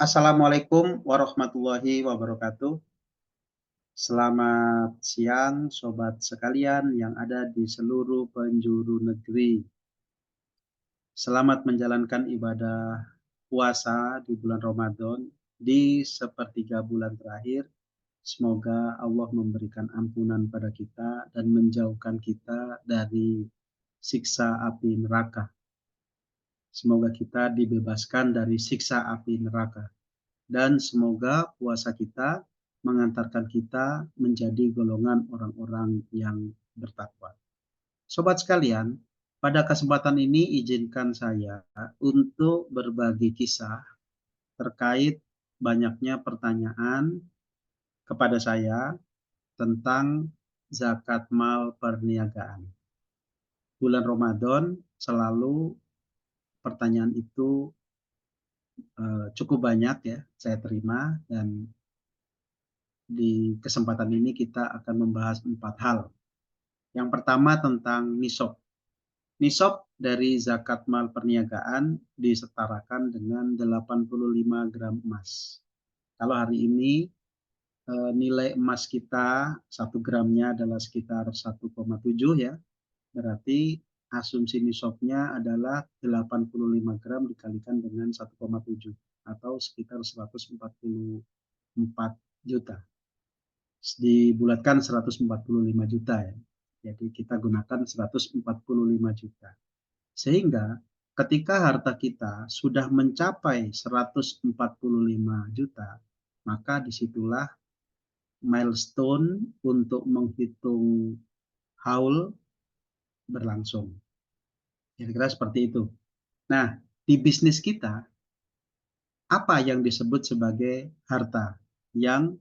Assalamualaikum warahmatullahi wabarakatuh. Selamat siang, sobat sekalian yang ada di seluruh penjuru negeri. Selamat menjalankan ibadah puasa di bulan Ramadan di sepertiga bulan terakhir. Semoga Allah memberikan ampunan pada kita dan menjauhkan kita dari siksa api neraka. Semoga kita dibebaskan dari siksa api neraka. Dan semoga puasa kita mengantarkan kita menjadi golongan orang-orang yang bertakwa. Sobat sekalian, pada kesempatan ini izinkan saya untuk berbagi kisah terkait banyaknya pertanyaan kepada saya tentang zakat mal perniagaan. Bulan Ramadan selalu pertanyaan itu cukup banyak ya saya terima, dan di kesempatan ini kita akan membahas 4 hal. Yang pertama tentang nisab. Nisab dari zakat mal perniagaan disetarakan dengan 85 gram emas. Kalau hari ini nilai emas kita 1 gramnya adalah sekitar 1,7 ya. Berarti asumsi nisabnya adalah 85 gram dikalikan dengan 1,7 atau sekitar 144 juta. Dibulatkan 145 juta ya. Jadi kita gunakan 145 juta. Sehingga ketika harta kita sudah mencapai 145 juta, maka disitulah milestone untuk menghitung haul berlangsung. Kira-kira seperti itu. Nah, di bisnis kita, apa yang disebut sebagai harta yang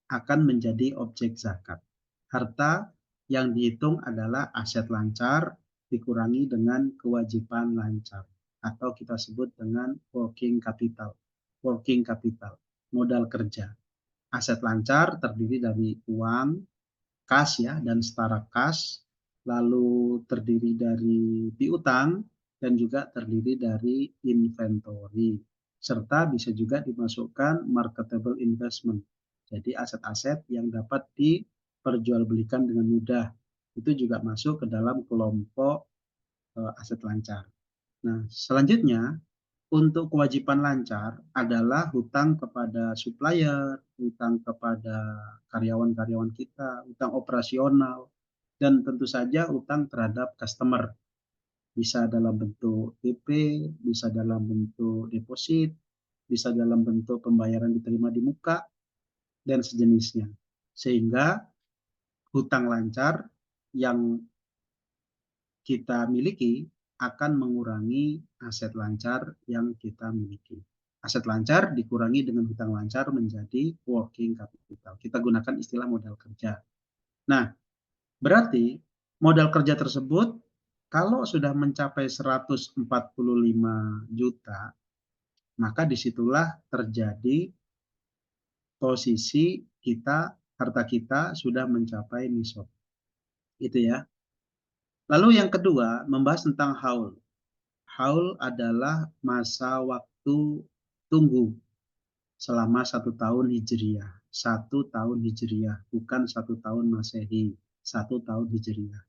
akan menjadi objek zakat? Harta yang dihitung adalah aset lancar dikurangi dengan kewajiban lancar, atau kita sebut dengan working capital. Working capital, modal kerja. Aset lancar terdiri dari uang, kas ya, dan setara kas, lalu terdiri dari piutang, dan juga terdiri dari inventory. Serta bisa juga dimasukkan marketable investment. Jadi aset-aset yang dapat diperjualbelikan dengan mudah. Itu juga masuk ke dalam kelompok aset lancar. Nah, selanjutnya untuk kewajiban lancar adalah hutang kepada supplier, hutang kepada karyawan-karyawan kita, hutang operasional, dan tentu saja hutang terhadap customer. Bisa dalam bentuk DP, bisa dalam bentuk deposit, bisa dalam bentuk pembayaran diterima di muka, dan sejenisnya. Sehingga hutang lancar yang kita miliki akan mengurangi aset lancar yang kita miliki. Aset lancar dikurangi dengan hutang lancar menjadi working capital. Kita gunakan istilah modal kerja. Nah, berarti modal kerja tersebut kalau sudah mencapai 145 juta, maka disitulah terjadi posisi kita, harta kita sudah mencapai nisab. Itu ya. Lalu yang kedua, membahas tentang haul. Haul adalah masa waktu tunggu selama 1 tahun Hijriah. 1 tahun Hijriah, bukan 1 tahun Masehi. 1 tahun Hijriah.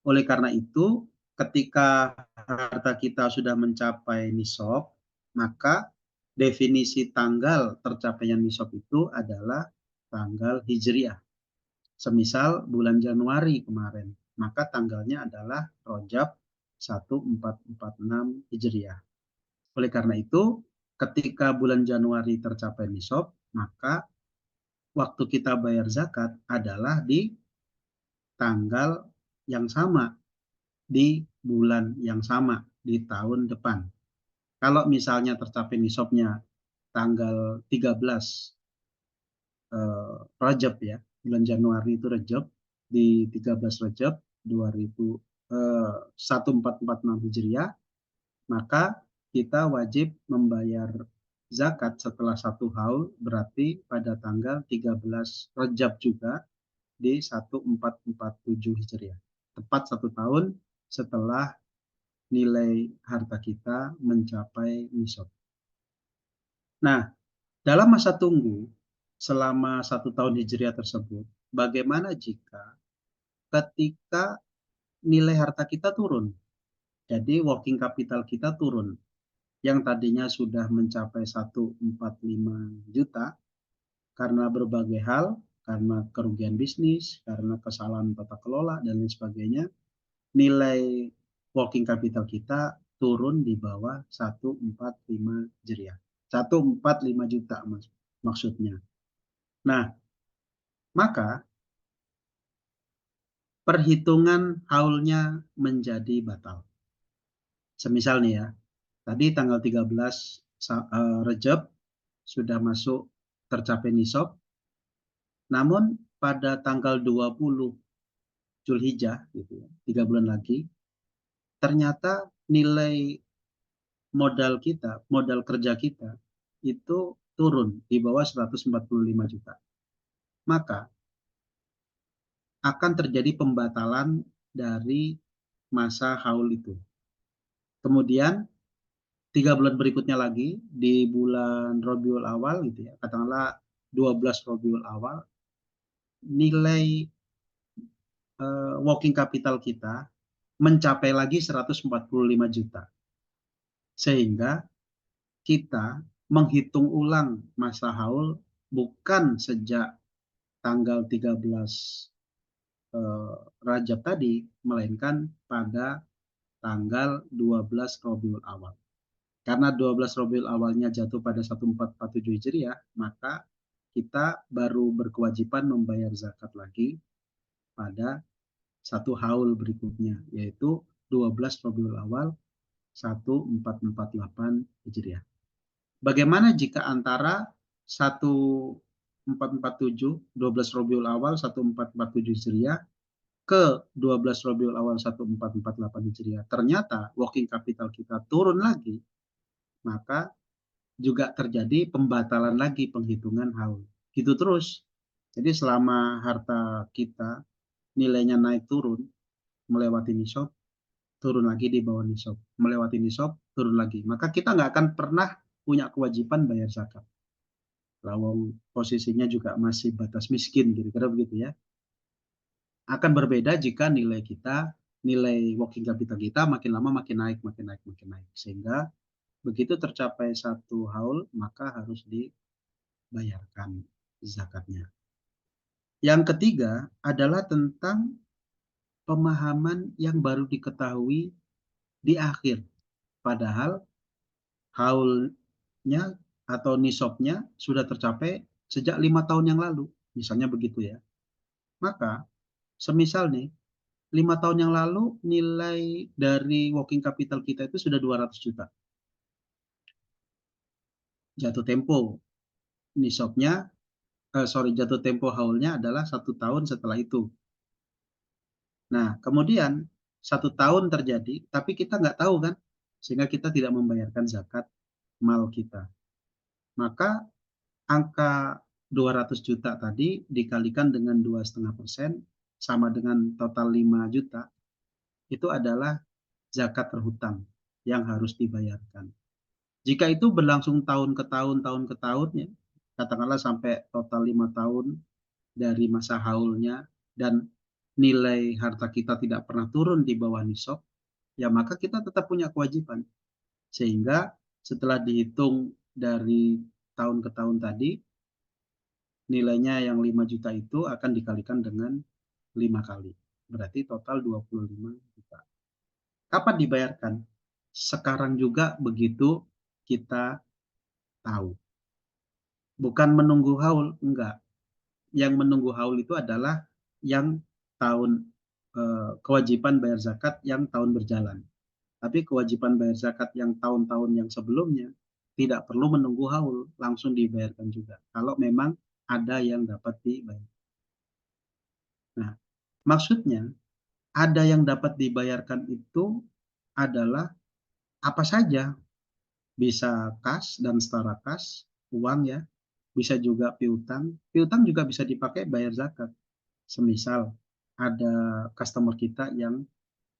Oleh karena itu, ketika harta kita sudah mencapai nisab, maka definisi tanggal tercapainya nisab itu adalah tanggal Hijriah. Semisal bulan Januari kemarin, maka tanggalnya adalah Rajab 1446 Hijriah. Oleh karena itu, ketika bulan Januari tercapai nisab, maka waktu kita bayar zakat adalah di tanggal yang sama, di bulan yang sama, di tahun depan. Kalau misalnya tercapai nisabnya tanggal 13 Rajab ya, bulan Januari itu Rajab, di 13 Rajab 1446 Hijriah, maka kita wajib membayar zakat setelah 1 haul, berarti pada tanggal 13 Rajab juga di 1447 Hijriah. Tepat 1 tahun setelah nilai harta kita mencapai nisab. Nah, Dalam masa tunggu selama 1 tahun hijriah tersebut, bagaimana jika ketika nilai harta kita turun? Jadi working capital kita turun. Yang tadinya sudah mencapai 145 juta karena berbagai hal, karena kerugian bisnis, karena kesalahan tata kelola dan lain sebagainya, nilai working capital kita turun di bawah 145 jeriah. 145 juta maksudnya. Nah, maka perhitungan haulnya menjadi batal. Semisal nih ya, tadi tanggal 13 Rejab sudah masuk tercapai nisab, namun pada tanggal 20 Zulhijjah gitu ya, 3 bulan lagi, ternyata nilai modal kita, modal kerja kita itu turun di bawah 145 juta. Maka akan terjadi pembatalan dari masa haul itu. Kemudian 3 bulan berikutnya lagi di bulan Rabiul Awal gitu ya, katakanlah 12 Rabiul Awal, nilai working capital kita mencapai lagi 145 juta. Sehingga kita menghitung ulang masa haul bukan sejak tanggal 13 Rajab tadi, melainkan pada tanggal 12 Rabiul Awal. Karena 12 Rabiul Awalnya jatuh pada 1447 Hijriah, maka kita baru berkewajiban membayar zakat lagi pada satu haul berikutnya, yaitu 12 Rabiul Awal 1448 Hijriah. Bagaimana jika antara 1447, 12 Rabiul Awal 1447 Hijriah ke 12 Rabiul Awal 1448 Hijriah, ternyata working capital kita turun lagi, maka juga terjadi pembatalan lagi penghitungan haul. Gitu terus. Jadi selama harta kita nilainya naik turun, melewati nisab, turun lagi di bawah nisab, melewati nisab, turun lagi. Maka kita nggak akan pernah punya kewajiban bayar zakat. Lawang posisinya juga masih batas miskin, kira-kira begitu ya. Akan berbeda jika nilai kita, nilai working capital kita makin lama makin naik, makin naik, makin naik. Sehingga begitu tercapai satu haul, maka harus dibayarkan zakatnya. Yang ketiga adalah tentang pemahaman yang baru diketahui di akhir. Padahal haulnya atau nisabnya sudah tercapai sejak 5 tahun yang lalu. Misalnya begitu ya. Maka semisal nih 5 tahun yang lalu nilai dari working capital kita itu sudah 200 juta. Jatuh tempo nisabnya, jatuh tempo haulnya adalah 1 tahun setelah itu. Nah, kemudian 1 tahun terjadi, tapi kita nggak tahu kan, sehingga kita tidak membayarkan zakat mal kita. Maka angka 200 juta tadi dikalikan dengan 2,5% sama dengan total 5 juta, itu adalah zakat terhutang yang harus dibayarkan. Jika itu berlangsung tahun ke tahun, tahun ke tahun, ya, katakanlah sampai total 5 tahun dari masa haulnya, dan nilai harta kita tidak pernah turun di bawah nisab, ya maka kita tetap punya kewajiban. Sehingga setelah dihitung dari tahun ke tahun tadi, nilainya yang 5 juta itu akan dikalikan dengan 5 kali. Berarti total 25 juta. Kapan dibayarkan? Sekarang juga begitu kita tahu. Bukan menunggu haul, enggak. Yang menunggu haul itu adalah yang tahun kewajiban bayar zakat yang tahun berjalan. Tapi kewajiban bayar zakat yang tahun-tahun yang sebelumnya tidak perlu menunggu haul, langsung dibayarkan juga. Kalau memang ada yang dapat dibayar. Nah, maksudnya ada yang dapat dibayarkan itu adalah apa saja. Bisa kas dan setara kas, uang ya. Bisa juga piutang. Piutang juga bisa dipakai bayar zakat. Semisal ada customer kita yang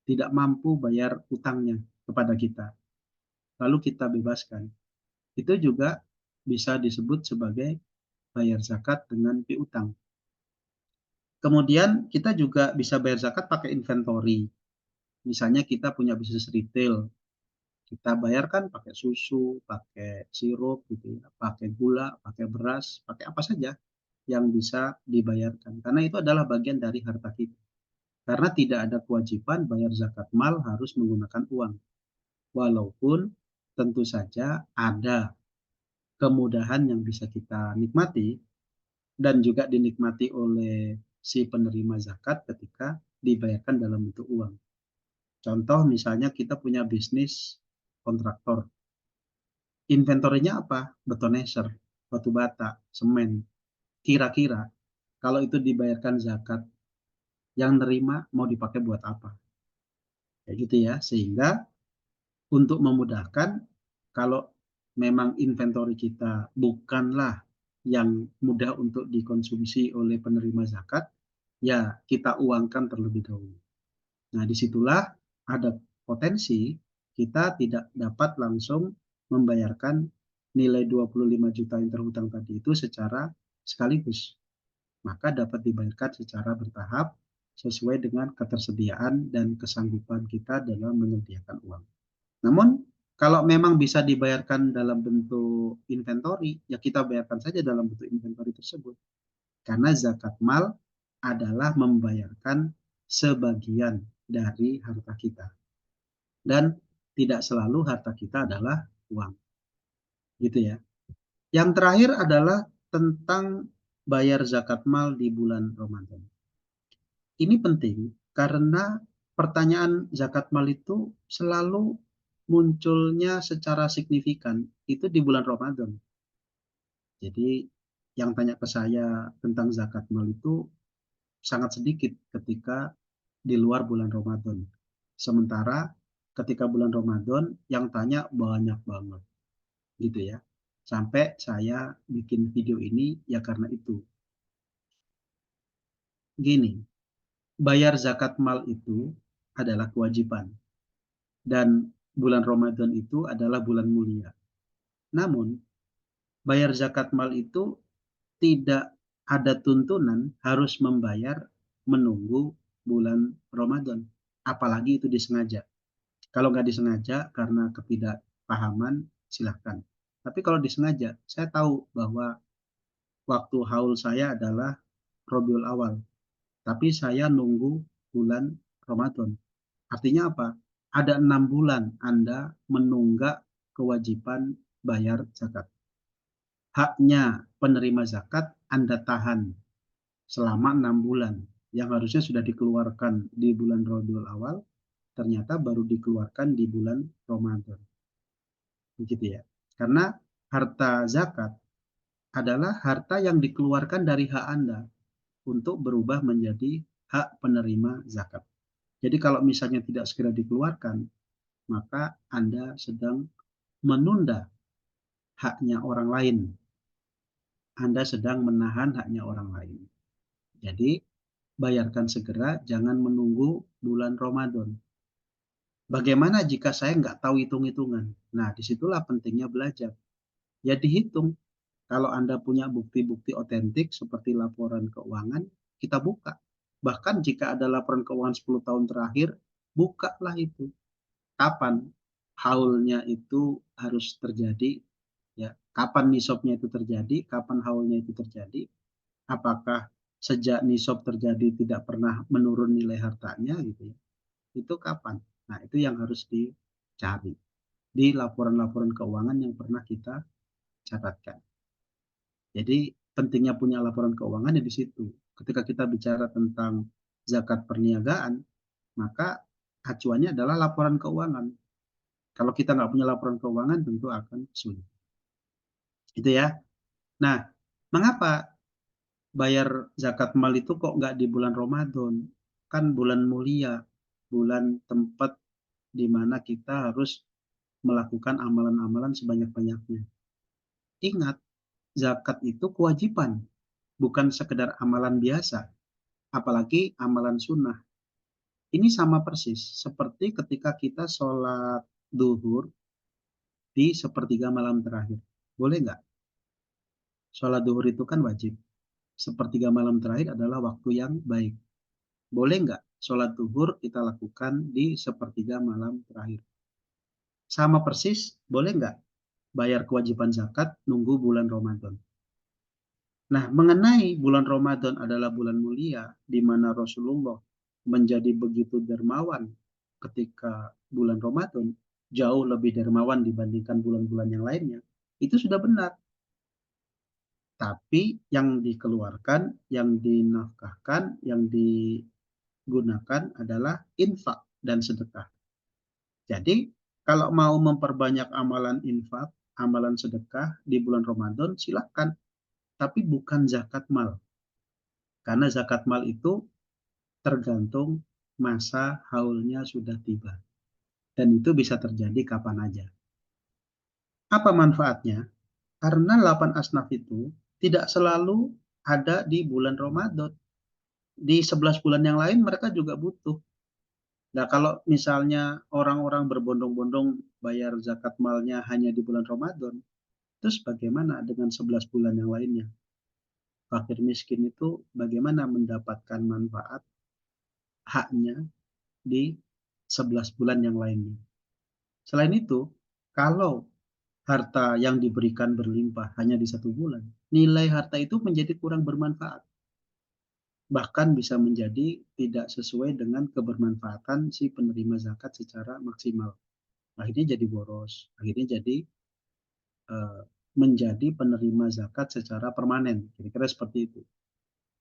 tidak mampu bayar utangnya kepada kita, lalu kita bebaskan. Itu juga bisa disebut sebagai bayar zakat dengan piutang. Kemudian kita juga bisa bayar zakat pakai inventory. Misalnya kita punya bisnis retail, kita bayarkan pakai susu, pakai sirup gitu ya, pakai gula, pakai beras, pakai apa saja yang bisa dibayarkan. Karena itu adalah bagian dari harta kita. Karena tidak ada kewajiban bayar zakat mal harus menggunakan uang. Walaupun tentu saja ada kemudahan yang bisa kita nikmati dan juga dinikmati oleh si penerima zakat ketika dibayarkan dalam bentuk uang. Contoh misalnya kita punya bisnis kontraktor. Inventorinya apa? Betoneser, batu bata, semen. Kira-kira kalau itu dibayarkan zakat, yang nerima mau dipakai buat apa? Kayak gitu ya. Sehingga untuk memudahkan, kalau memang inventory kita bukanlah yang mudah untuk dikonsumsi oleh penerima zakat, ya kita uangkan terlebih dahulu. Nah, disitulah ada potensi kita tidak dapat langsung membayarkan nilai 25 juta yang terhutang tadi itu secara sekaligus. Maka dapat dibayarkan secara bertahap sesuai dengan ketersediaan dan kesanggupan kita dalam menyediakan uang. Namun, kalau memang bisa dibayarkan dalam bentuk inventory, ya kita bayarkan saja dalam bentuk inventory tersebut. Karena zakat mal adalah membayarkan sebagian dari harta kita. Dan tidak selalu harta kita adalah uang. Gitu ya. Yang terakhir adalah tentang bayar zakat mal di bulan Ramadan. Ini penting karena pertanyaan zakat mal itu selalu munculnya secara signifikan itu di bulan Ramadan. Jadi yang tanya ke saya tentang zakat mal itu sangat sedikit ketika di luar bulan Ramadan. Sementara ketika bulan Ramadan yang tanya banyak banget gitu ya. Sampai saya bikin video ini ya karena itu. Gini, bayar zakat mal itu adalah kewajiban dan bulan Ramadan itu adalah bulan mulia. Namun, bayar zakat mal itu tidak ada tuntunan harus membayar menunggu bulan Ramadan. Apalagi itu disengaja. Kalau nggak disengaja karena ketidakpahaman, silahkan. Tapi kalau disengaja, saya tahu bahwa waktu haul saya adalah Rabiul Awal. Tapi saya nunggu bulan Ramadan. Artinya apa? Ada 6 bulan Anda menunggak kewajiban bayar zakat. Haknya penerima zakat Anda tahan selama 6 bulan. Yang harusnya sudah dikeluarkan di bulan Rabiul Awal, ternyata baru dikeluarkan di bulan Ramadan. Begitu ya. Karena harta zakat adalah harta yang dikeluarkan dari hak Anda untuk berubah menjadi hak penerima zakat. Jadi kalau misalnya tidak segera dikeluarkan, maka Anda sedang menunda haknya orang lain. Anda sedang menahan haknya orang lain. Jadi bayarkan segera, jangan menunggu bulan Ramadan. Bagaimana jika saya nggak tahu hitung-hitungan? Nah, disitulah pentingnya belajar. Ya dihitung. Kalau Anda punya bukti-bukti otentik seperti laporan keuangan, kita buka. Bahkan jika ada laporan keuangan 10 tahun terakhir, bukalah itu. Kapan haulnya itu harus terjadi, ya, kapan nisabnya itu terjadi, kapan haulnya itu terjadi, apakah sejak nisab terjadi tidak pernah menurun nilai hartanya gitu ya, itu kapan. Nah, itu yang harus dicari di laporan-laporan keuangan yang pernah kita catatkan. Jadi pentingnya punya laporan keuangan ya di situ. Ketika kita bicara tentang zakat perniagaan, maka acuannya adalah laporan keuangan. Kalau kita nggak punya laporan keuangan tentu akan sulit. Itu ya. Nah, mengapa bayar zakat mal itu kok nggak di bulan Ramadan? Kan bulan mulia, bulan tempat di mana kita harus melakukan amalan-amalan sebanyak-banyaknya. Ingat, zakat itu kewajiban, bukan sekedar amalan biasa, apalagi amalan sunnah. Ini sama persis seperti ketika kita sholat duhur di sepertiga malam terakhir. Boleh nggak? Sholat duhur itu kan wajib. Sepertiga malam terakhir adalah waktu yang baik. Boleh nggak sholat duhur kita lakukan di sepertiga malam terakhir? Sama persis, boleh nggak bayar kewajiban zakat nunggu bulan Ramadan? Nah, mengenai bulan Ramadan adalah bulan mulia, di mana Rasulullah menjadi begitu dermawan ketika bulan Ramadan, jauh lebih dermawan dibandingkan bulan-bulan yang lainnya. Itu sudah benar. Tapi yang dikeluarkan, yang dinafkahkan, yang digunakan adalah infak dan sedekah. Jadi, kalau mau memperbanyak amalan infak, amalan sedekah di bulan Ramadan, silakan. Tapi bukan zakat mal. Karena zakat mal itu tergantung masa haulnya sudah tiba. Dan itu bisa terjadi kapan aja. Apa manfaatnya? Karena 8 asnaf itu tidak selalu ada di bulan Ramadan. Di 11 bulan yang lain mereka juga butuh. Nah, kalau misalnya orang-orang berbondong-bondong bayar zakat malnya hanya di bulan Ramadan, terus bagaimana dengan 11 bulan yang lainnya? Fakir miskin itu bagaimana mendapatkan manfaat haknya di 11 bulan yang lainnya? Selain itu, kalau harta yang diberikan berlimpah hanya di 1 bulan, nilai harta itu menjadi kurang bermanfaat. Bahkan bisa menjadi tidak sesuai dengan kebermanfaatan si penerima zakat secara maksimal. Akhirnya jadi boros, akhirnya jadi eh, menjadi penerima zakat secara permanen, kira-kira seperti itu.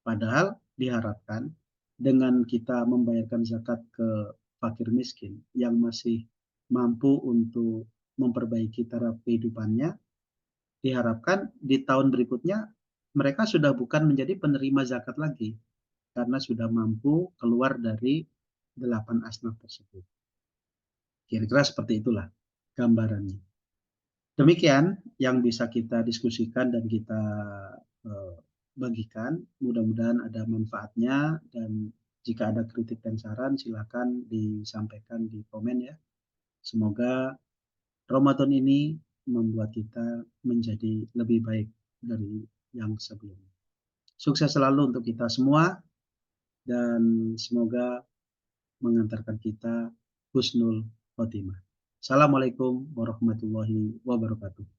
Padahal diharapkan dengan kita membayarkan zakat ke fakir miskin yang masih mampu untuk memperbaiki taraf kehidupannya, diharapkan di tahun berikutnya mereka sudah bukan menjadi penerima zakat lagi karena sudah mampu keluar dari 8 asnaf tersebut. Kira-kira seperti itulah gambarannya. Demikian yang bisa kita diskusikan dan kita eh, bagikan. Mudah-mudahan ada manfaatnya dan jika ada kritik dan saran silakan disampaikan di komen ya. Semoga Ramadan ini membuat kita menjadi lebih baik dari yang sebelumnya. Sukses selalu untuk kita semua dan semoga mengantarkan kita husnul khotimah. Assalamualaikum warahmatullahi wabarakatuh.